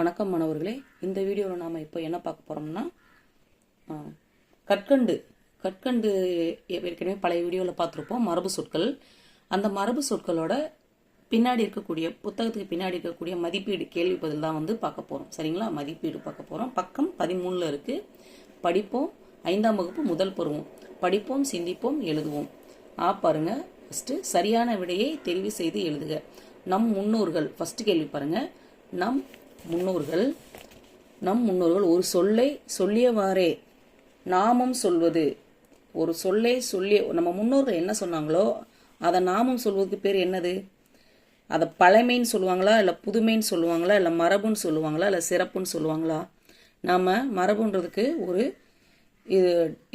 வணக்கம் மாணவர்களே. இந்த வீடியோவில் நாம் இப்போ என்ன பார்க்க போகிறோம்னா கற்கண்டு கற்கண்டு ஏற்கனவே பழைய வீடியோவில் பார்த்துருப்போம். மரபு சொற்கள், அந்த மரபு சொற்களோட பின்னாடி இருக்கக்கூடிய புத்தகத்துக்கு பின்னாடி இருக்கக்கூடிய மதிப்பீடு கேள்வி பதில் தான் வந்து பார்க்க போகிறோம். சரிங்களா? மதிப்பீடு பார்க்க போகிறோம். பக்கம் 13 இருக்குது. படிப்போம். 5ஆம் வகுப்பு முதல் பருவம். படிப்போம், சிந்திப்போம், எழுதுவோம். பாருங்க. ஃபஸ்ட்டு சரியான விடையை தெரிவு செய்து எழுதுக. நம் முன்னோர்கள். ஃபஸ்ட்டு கேள்வி பாருங்க. நம் முன்னோர்கள் ஒரு சொல்லை சொல்லியவாறே நாமம் சொல்வது. ஒரு சொல்லை சொல்லிய நம்ம முன்னோர்கள் என்ன சொன்னாங்களோ அதை நாமம் சொல்வதுக்கு பேர் என்னது? அதை பழமைன்னு சொல்லுவாங்களா, இல்லை புதுமைன்னு சொல்லுவாங்களா, இல்லை மரபுன்னு சொல்லுவாங்களா, இல்லை சிறப்புன்னு சொல்லுவாங்களா? நாம் மரபுன்றதுக்கு ஒரு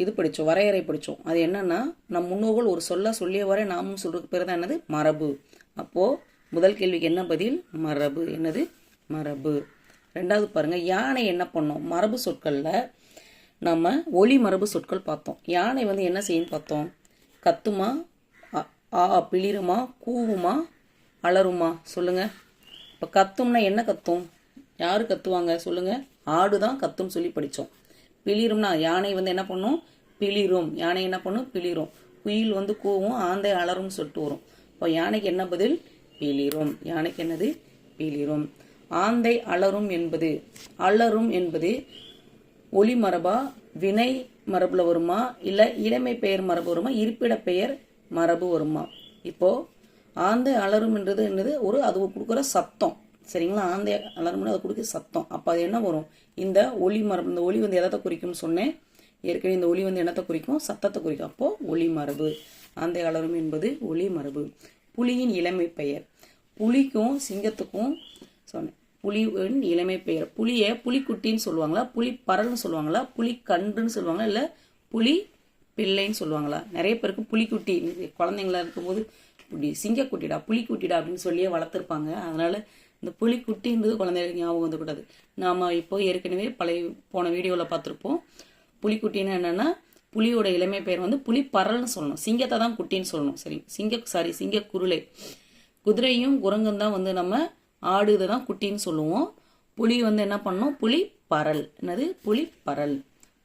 இது படித்தோம், வரையறை படித்தோம். அது என்னன்னா, நம் முன்னோர்கள் ஒரு சொல்லியவாறே நாமம் சொல்றதுக்கு பேர் தான் என்னது? மரபு. அப்போது முதல் கேள்விக்கு என்ன பதில்? மரபு. என்னது? மரபு. ரெண்டாவது பாருங்க, யானை என்ன பண்ணோம்? மரபு சொற்களில் நம்ம ஒளி மரபு சொற்கள் பார்த்தோம். யானை வந்து என்ன செய்யும் பார்த்தோம்? கத்துமா, பிளிருமா, கூவுமா, அலருமா? சொல்லுங்க. இப்போ கத்தும்னா என்ன கத்தும்? யாரு கத்துவாங்க சொல்லுங்க? ஆடு தான் கத்தும் சொல்லி படித்தோம். பிளிரும்னா யானை வந்து என்ன பண்ணும்? பிளிரும். யானை என்ன பண்ணும்? பிளிரும். குயில் வந்து கூவும், ஆந்தை அலரும் சொல்லிட்டு வரும். இப்போ யானைக்கு என்ன பதில்? பிளிரும். யானைக்கு என்னது? பிளிரும். ஆந்தை அலரும் என்பது ஒளி மரபா, வினை மரபுல வருமா, இல்லை இளமை பெயர் மரபு வருமா, இருப்பிட பெயர் மரபு வருமா? இப்போ ஆந்தை அலரும் என்றது என்னது? அது கொடுக்குற சத்தம். சரிங்களா? ஆந்தை அலரும் அது கொடுக்குற சத்தம். அப்போ அது என்ன வரும்? இந்த ஒளி மரபு. இந்த ஒளி வந்து எதை குறிக்கும்னு சொன்னேன் ஏற்கனவே. இந்த ஒளி வந்து என்னத்தை குறிக்கும்? சத்தத்தை குறிக்கும். அப்போ ஒளி மரபு. ஆந்தை அலரும் என்பது ஒளி மரபு. புலியின் இளமை பெயர். புலிக்கும் சிங்கத்துக்கும் சொன்னேன். புலியின் இளமை பெயர். புலியை புலிக்குட்டின்னு சொல்லுவாங்களா, புலி பரல்னு சொல்லுவாங்களா, புலி கன்றுன்னு சொல்லுவாங்களா, இல்லை புலி பிள்ளைன்னு சொல்லுவாங்களா? நிறைய பேருக்கு புலிக்குட்டி குழந்தைங்களா இருக்கும்போது சிங்கக்குட்டிடா, புலிக்குட்டிடா அப்படின்னு சொல்லியே வளர்த்துருப்பாங்க. அதனால இந்த புலிக்குட்டின்றது குழந்தைகளுக்கு ஞாபகம் வந்துக்கூடாது. நாம் இப்போ ஏற்கனவே போன வீடியோவில் பார்த்துருப்போம். புலிக்குட்டின்னு என்னன்னா, புலியோட இளமை பெயர் வந்து புலி பரல்னு சொல்லணும். சிங்கத்தை தான் குட்டின்னு சொல்லணும். சரி, சிங்க குருளை. குதிரையும் குரங்கும் தான் வந்து நம்ம ஆடு தான் குட்டின்னு சொல்லுவோம். புலி வந்து என்ன பண்ணோம்? புலி பரல். என்னது? புலி பரல்.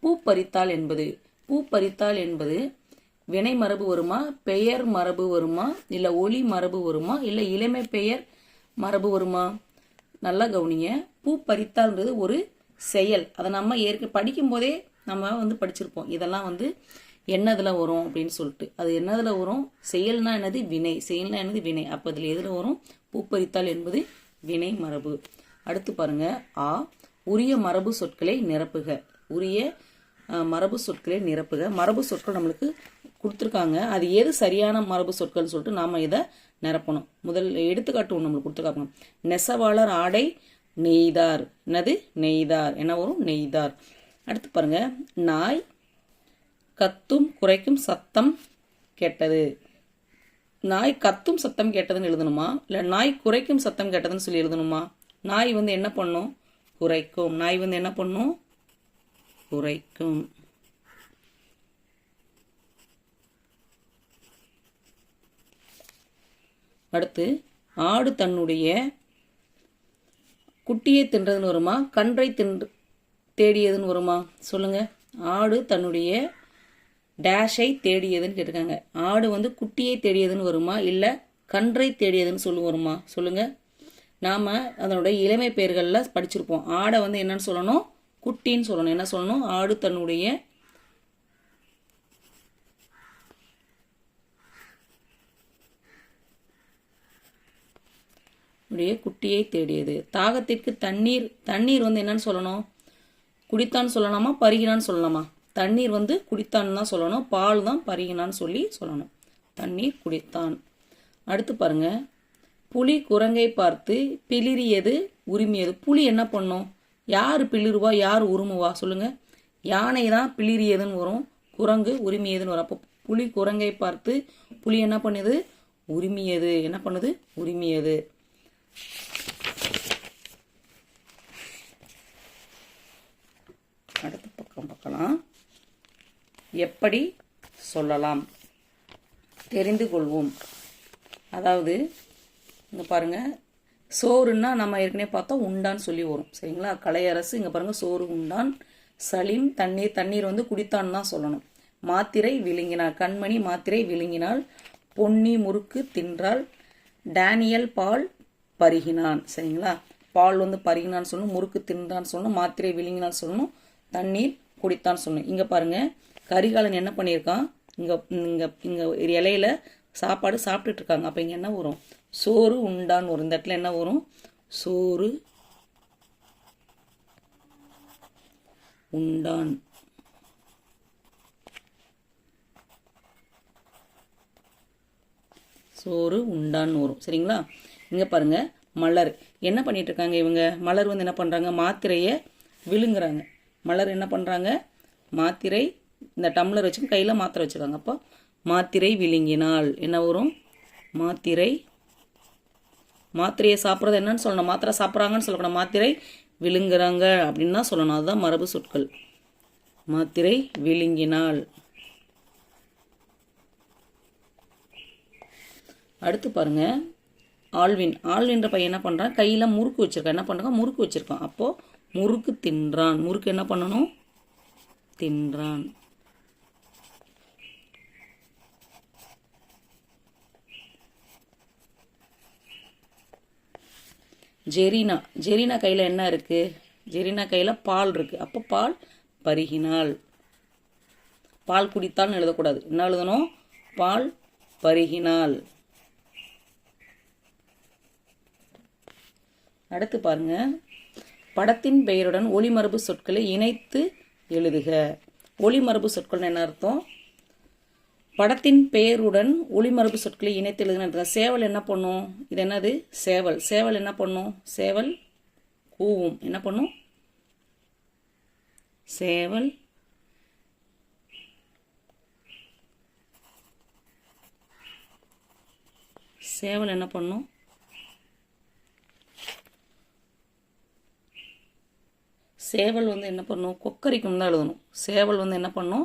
பூ பறித்தால் என்பது வினை மரபு வருமா, பெயர் மரபு வருமா, இல்லை ஒளி மரபு வருமா, இல்லை இளமை பெயர் மரபு வருமா? நல்லா கவனிங்க. பூ பறித்தால்ன்றது ஒரு செயல். அதை நம்ம படிக்கும் போதே நம்ம வந்து படிச்சிருப்போம். இதெல்லாம் வந்து என்னதுல வரும் அப்படின்னு சொல்லிட்டு. அது என்னதுல வரும்? செயல்னா என்னது? வினை. செயல்னா என்னது? வினை. அப்போ இதில் எதில் வரும்? பூப்பறித்தால் என்பது வினை மரபு. அடுத்து பாருங்க. உரிய மரபு சொற்களை நிரப்புக. உரிய மரபு சொற்களை நிரப்புக. மரபு சொற்கள் நம்மளுக்கு கொடுத்துருக்காங்க. அது எது சரியான மரபு சொற்கள்னு சொல்லிட்டு நாம் இதை நிரப்பணும். முதல் எடுத்துக்காட்டு ஒன்று நம்மளுக்கு கொடுத்துருக்காங்க. நெசவாளர் ஆடை நெய்தார். என்னது? நெய்தார். என்ன வரும்? நெய்தார். அடுத்து பாருங்க. நாய் கத்தும் குறைக்கும் சத்தம் கேட்டது. நாய் கத்தும் சத்தம் கேட்டதுன்னு எழுதணுமா, இல்லை நாய் குறைக்கும் சத்தம் கேட்டதுன்னு சொல்லி எழுதணுமா? நாய் வந்து என்ன பண்ணும்? குறைக்கும். நாய் வந்து என்ன பண்ணும்? குறைக்கும். அடுத்து, ஆடு தன்னுடைய குட்டியை தின்றதுன்னு வருமா, கன்றை தேடியதுன்னு வருமா? சொல்லுங்க. ஆடு தன்னுடைய டேஷை தேடியதுன்னு கேட்டிருக்காங்க. ஆடு வந்து குட்டியை தேடியதுன்னு வருமா, இல்லை கன்றை தேடியதுன்னு வருமா? சொல்லுங்க. நாம் அதனுடைய இளமை பெயர்களில் படிச்சிருப்போம். ஆடை வந்து என்னன்னு சொல்லணும்? குட்டின்னு சொல்லணும். என்ன சொல்லணும்? ஆடு தன்னுடைய குட்டியை தேடியது. தாகத்திற்கு தண்ணீர் வந்து என்னன்னு சொல்லணும்? குடித்தான்னு சொல்லலாமா, பருகினான்னு சொல்லலாமா? தண்ணீர் வந்து குடித்தான்னு தான் சொல்லணும். பால் தான் பருகினான்னு சொல்லணும். தண்ணீர் குடித்தான். அடுத்து பாருங்க. புலி குரங்கை பார்த்து பிளிரியது உரிமையது. புலி என்ன பண்ணும்? யார் பிளிருவா, யார் உருமுவா? சொல்லுங்க. யானை தான் பிளிரியதுன்னு வரும், குரங்கு உரிமையதுன்னு வரும். அப்போ புலி குரங்கை பார்த்து புலி என்ன பண்ணுது? உரிமையது. என்ன பண்ணுது? உரிமையது. அடுத்த பக்கம் பார்க்கலாம். எப்படி சொல்லலாம்? தெரிந்து கொள்வோம். அதாவது இங்க பாருங்க. சோறுன்னா நம்ம ஏற்கனவே பார்த்தோம் உண்டான்னு சொல்லி வரும். சரிங்களா? கலையரசு இங்கே பாருங்கள், சோறு உண்டான். சலீம் தண்ணீர், தண்ணீர் வந்து குடித்தான் தான் சொல்லணும். மாத்திரை விழுங்கினாள், கண்மணி மாத்திரை விழுங்கினாள். பொன்னி முறுக்கு தின்றாள். டேனியல் பால் பருகினான். சரிங்களா? பால் வந்து பருகினான்னு சொல்லணும், முறுக்கு தின்றான்னு சொல்லணும், மாத்திரை விழுங்கினான்னு சொல்லணும், தண்ணீர் குடித்தான்னு சொல்லணும். இங்கே பாருங்கள், கரிகாலன் என்ன பண்ணியிருக்கான், இங்கே இங்கே இங்கே ஒரு இலையில சாப்பாடு சாப்பிட்டுட்டு இருக்காங்க. அப்போ இங்கே என்ன வரும், சோறு உண்டான் வரும். இந்த இடத்துல என்ன வரும், சோறு உண்டான். சோறு உண்டான்னு வரும். சரிங்களா? இங்கே பாருங்க, மலர் என்ன பண்ணிட்டு இருக்காங்க இவங்க, மலர் வந்து என்ன பண்ணுறாங்க, மாத்திரையை விழுங்குறாங்க. மலர் என்ன பண்ணுறாங்க, மாத்திரை இந்த டம்ளர் வச்சு கையில் மாத்திரை வச்சுருக்காங்க. அப்போ மாத்திரை விழுங்கினால் என்ன வரும், மாத்திரை. மாத்திரையை சாப்பிட்றது என்னன்னு சொல்லணும், மாத்திரை சாப்பிட்றாங்கன்னு சொல்லக்கூடாது, மாத்திரை விழுங்குறாங்க அப்படின்னு தான் சொல்லணும். அதுதான் மரபு சொற்கள். மாத்திரை விழுங்கினால். அடுத்து பாருங்க, ஆல்வின். ஆல்வின்ற பையன் என்ன பண்ணுறான், கையில் முறுக்கு வச்சிருக்கான். என்ன பண்ணுறான், முறுக்கு வச்சிருக்கான். அப்போது முறுக்கு தின்றான். முறுக்கு என்ன பண்ணணும், தின்றான். ஜெரினா. ஜெரினா கையில் என்ன இருக்குது, ஜெரினா கையில் பால் இருக்குது. அப்போ பால் பருகினாள். பால் குடித்தால்னு எழுதக்கூடாது, என்ன எழுதணும், பால் பருகினாள். அடுத்து பாருங்க, படத்தின் பெயருடன் ஒளிமரபு சொற்களை இணைத்து எழுதுக. ஒளிமரபு சொற்கள் என்ன அர்த்தம், படத்தின் பெயருடன் ஒளிமரபு சொற்களை இணைத்து எழுதுங்க. சேவல் என்ன பண்ணும், இது என்னது, சேவல். சேவல் என்ன பண்ணும், சேவல் கூவும். என்ன பண்ணும், சேவல் சேவல் என்ன பண்ணும், சேவல் வந்து என்ன பண்ணும், கொக்கரிக்கும் தான் எழுதணும். சேவல் வந்து என்ன பண்ணும்,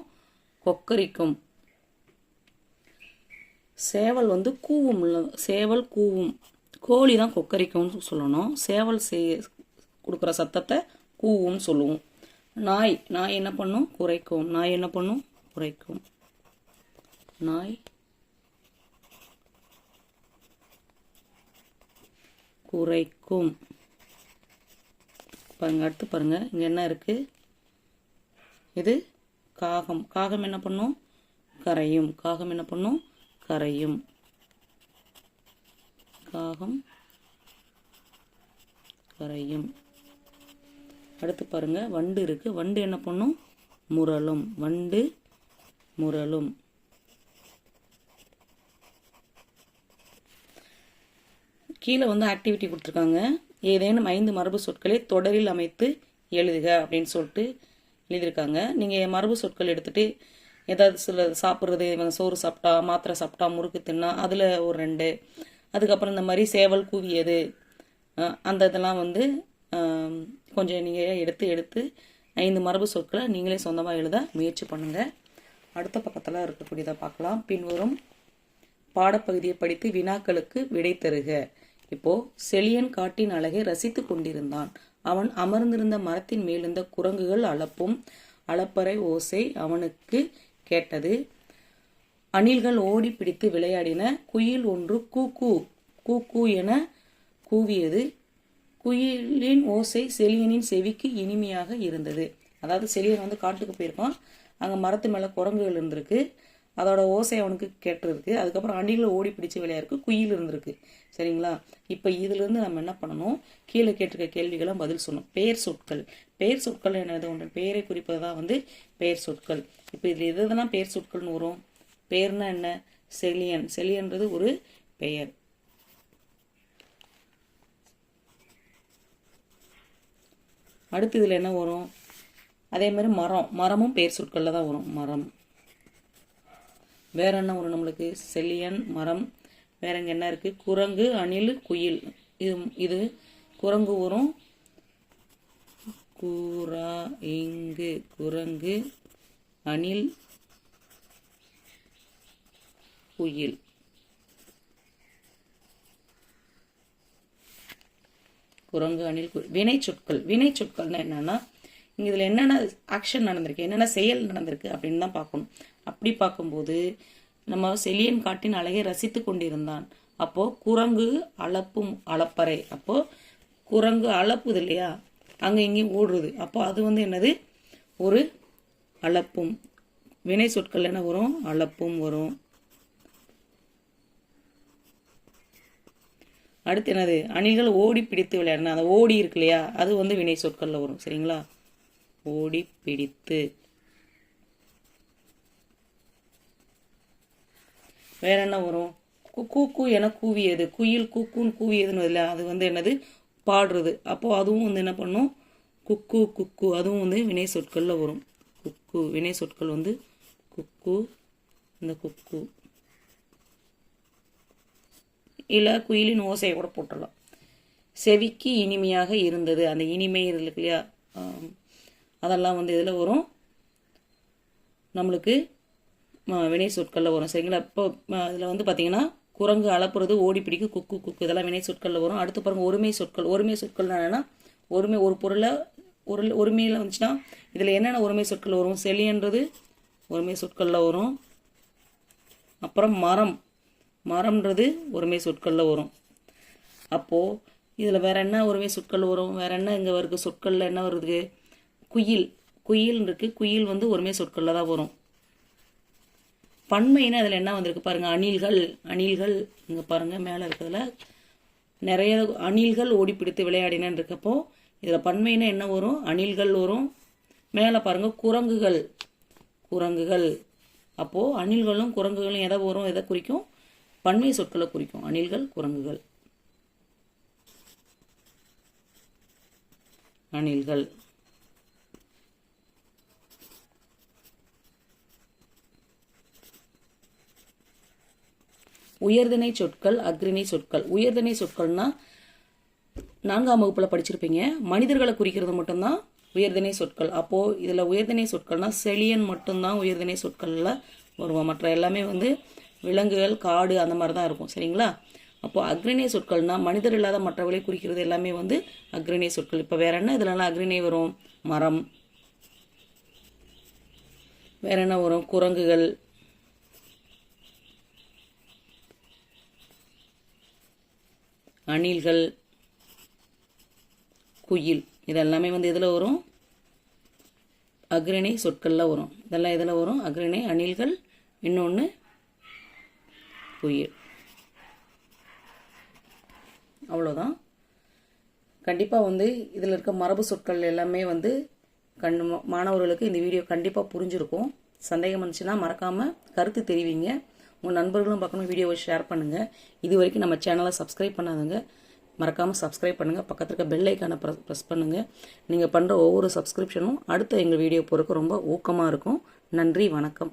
கொக்கரிக்கும். சேவல் வந்து கூவும், சேவல் கூவும். கோழி தான் கொக்கரிக்கும்னு சொல்லணும். சேவல் கொடுக்குற சத்தத்தை கூவும்னு சொல்லுவோம். நாய், நாய் என்ன பண்ணும், குறைக்கும். நாய் என்ன பண்ணும், குறைக்கும். நாய் குறைக்கும். பாருங்க, அடுத்து பாருங்க, இங்க என்ன இருக்கு, இது காகம். காகம் என்ன பண்ணும், கரையும். காகம் என்ன பண்ணும், கரையும். காகம் கரையும். அடுத்து பாருங்க, வண்டு இருக்கு. வண்டு என்ன பண்ணும், முரளும். வண்டு முரளும். கீழே வந்து ஆக்டிவிட்டி கொடுத்துருக்காங்க. ஏதேனும் 5 மரபு சொற்களை தொடரில் அமைத்து எழுதுக அப்படின்னு சொல்லிட்டு எழுதியிருக்காங்க. நீங்கள் மரபு சொற்கள் எடுத்துகிட்டு ஏதாவது சில சாப்பிட்றது, இவங்க சோறு சாப்பிட்டா, மாத்திரை சாப்பிட்டா, முறுக்கு தின்னா, அதில் ஒரு 2. அதுக்கப்புறம் இந்த மாதிரி சேவல் கூவியது, அந்த இதெல்லாம் வந்து கொஞ்சம் நீங்கள் எடுத்து 5 மரபு சொற்களை நீங்களே சொந்தமாக எழுத முயற்சி பண்ணுங்கள். அடுத்த பக்கத்தில் இருக்கக்கூடியதை பார்க்கலாம். பின்வரும் பாடப்பகுதியை படித்து வினாக்களுக்கு விடை தருக. இப்போ, செழியன் காட்டின் அழகை ரசித்து கொண்டிருந்தான். அவன் அமர்ந்திருந்த மரத்தின் மேலிருந்த குரங்குகள் அளப்பும் அளப்பறை ஓசை அவனுக்கு கேட்டது. அணில்கள் ஓடி பிடித்து விளையாடின. குயில் ஒன்று கூ கூ என கூவியது. குயிலின் ஓசை செழியனின் செவிக்கு இனிமையாக இருந்தது. அதாவது செழியன் வந்து காட்டுக்கு போயிருக்கான், அங்கே மரத்து மேலே குரங்குகள் இருந்திருக்கு, அதோட ஓசை அவனுக்கு கேட்டிருக்கு. அதுக்கப்புறம் அணிலில் ஓடி பிடிச்சி விளையாடுறதுக்கு குயில் இருந்திருக்கு. சரிங்களா? இப்போ இதிலிருந்து நம்ம என்ன பண்ணணும், கீழே கேட்டிருக்க கேள்விகளை பதில் சொல்லணும். பெயர் சொற்கள். பெயர் சொற்கள் என்னது, ஒன்று பெயரை குறிப்பது தான் வந்து பெயர் சொற்கள். இப்போ இதில் எதுனா பெயர் சொற்கள்னு வரும். பெயர்னா என்ன, செழியன். செழியன்றது ஒரு பெயர். அடுத்து இதில் என்ன வரும், அதே மாதிரி மரம். மரமும் பெயர் சொற்களில் தான் வரும். மரம். வேற என்ன வரும் நம்மளுக்கு, செழியன், மரம். வேற இங்கே என்ன இருக்கு, குரங்கு, அணில், குயில். இது குரங்கு வரும். இங்கு குரங்கு, அணில், குயில். குரங்கு அணில் வினை சொற்கள். வினை சொற்கள்னா என்னன்னா இங்கே இதில் என்னென்ன ஆக்ஷன் நடந்திருக்கு, என்னென்ன செயல் நடந்திருக்கு அப்படின்னு தான் பார்க்கணும். அப்படி பார்க்கும்போது நம்ம செலியன் காட்டின் அழகை ரசித்து கொண்டிருந்தான். அப்போ குரங்கு அளப்பும் அளப்பறை. அப்போ குரங்கு அளப்புது இல்லையா, அங்கே இங்கேயும் ஓடுறது. அப்போ அது வந்து என்னது, ஒரு அளப்பும். வினை சொற்கள் என்ன வரும், அளப்பும் வரும். அடுத்து என்னது, அணில்கள் ஓடி பிடித்து விளையாடினா, அந்த ஓடி இருக்கு இல்லையா, அது வந்து வினை சொற்கள்ல வரும். சரிங்களா, ஓடி பிடித்து. வேற என்ன வரும், கூக்கு என கூவியது. குயில் கூக்குன்னு கூவியதுன்னு இல்லை, அது வந்து என்னது, பாடுறது. அப்போ அதுவும் வந்து என்ன பண்ணும், குக்கு குக்கு, அதுவும் வந்து வினை சொற்கள்ல வரும். குக்கு வினை சொற்கள் வந்து குக்கு, இந்த குக்கு. இல்லை குயிலின் ஓசையை கூட போட்டுடலாம். செவிக்கு இனிமையாக இருந்தது, அந்த இனிமை இருக்கு இல்லையா, அதெல்லாம் வந்து இதில் வரும், நம்மளுக்கு வினை சொற்களில் வரும். சரிங்களா, இப்போ இதில் வந்து பார்த்தீங்கன்னா குரங்கு அளப்புறது, ஓடி பிடிக்கு, குக்கு குக்கு, இதெல்லாம் வினை சொற்களில் வரும். அடுத்து பாருங்க ஒருமை சொற்கள். ஒருமை சொற்கள் என்னன்னா, ஒருமை ஒரு பொருளை ஒருமையில் வந்துச்சுன்னா இதில் என்னென்ன ஒருமை சொற்கள் வரும், செலின்றது ஒருமை சொற்களில் வரும். அப்புறம் மரம், மரம்ன்றது ஒருமை சொற்களில் வரும். அப்போது இதில் வேற என்ன ஒருமை சொற்கள் வரும், வேற என்ன இங்கே வருது சொற்களில் என்ன வருது, குயில், குயில் இருக்கு, குயில் வந்து ஒருமை சொற்களில் தான் வரும். பன்மைன்னு அதில் என்ன வந்திருக்கு பாருங்க, அணில்கள், அணில்கள் இங்கே பாருங்க மேலே இருக்கிறதுல நிறைய அணில்கள் ஓடி பிடித்து விளையாடினன்னு இருக்கப்போ இதில் பன்மைன்னா என்ன வரும், அணில்கள் வரும். மேலே பாருங்க குரங்குகள், குரங்குகள். அப்போது அணில்களும் குரங்குகளும் எதை வரும், எதை குறிக்கும், பன்மை சொற்களை குறிக்கும். அணில்கள் குரங்குகள், அணில்கள். உயர்திணை சொற்கள், அஃறிணை சொற்கள். உயர்திணை சொற்கள்னா 4ஆம் வகுப்புல படிச்சிருப்பீங்க, மனிதர்களை குறிக்கிறது மட்டும்தான் உயர்திணை சொற்கள். அப்போ இதுல உயர்திணை சொற்கள்னா செலியன் மட்டும்தான் உயர்திணை சொற்கள்ல வருவோம், மற்ற எல்லாமே வந்து விலங்குகள், காடு அந்த மாதிரி தான் இருக்கும். சரிங்களா, அப்போ அஃறிணை சொற்கள்னா மனிதர் இல்லாத மற்றவர்களை குறிக்கிறது எல்லாமே வந்து அஃறிணை சொற்கள். இப்போ வேற என்ன இதுலலாம் அஃறிணை வரும், மரம், வேற என்ன வரும், குரங்குகள், அணில்கள், குயில், இதெல்லாமே வந்து இதில் வரும், அஃறிணை சொற்களில் வரும். இதெல்லாம் இதில் வரும், அஃறிணை, அணில்கள், இன்னொன்று குயில். அவ்வளோதான். கண்டிப்பாக வந்து இதில் இருக்க மரபு சொற்கள் எல்லாமே வந்து மாணவர்களுக்கு இந்த வீடியோ கண்டிப்பாக புரிஞ்சிருக்கும். சந்தேகம் வந்துச்சுன்னா மறக்காமல் கருத்து தெரிவிங்க. உங்கள் நண்பர்களும் பார்க்கணும், வீடியோவை ஷேர் பண்ணுங்கள். இது வரைக்கும் நம்ம சேனலை சப்ஸ்கிரைப் பண்ணாதுங்க, மறக்காமல் சப்ஸ்கிரைப் பண்ணுங்கள். பக்கத்தில் இருக்க பெல் ஐக்கானை ப்ரெஸ் பண்ணுங்கள். நீங்கள் பண்ணுற ஒவ்வொரு சப்ஸ்கிரிப்ஷனும் அடுத்த எங்கள் வீடியோ போகிறதுக்கு ரொம்ப ஊக்கமாக இருக்கும். நன்றி, வணக்கம்.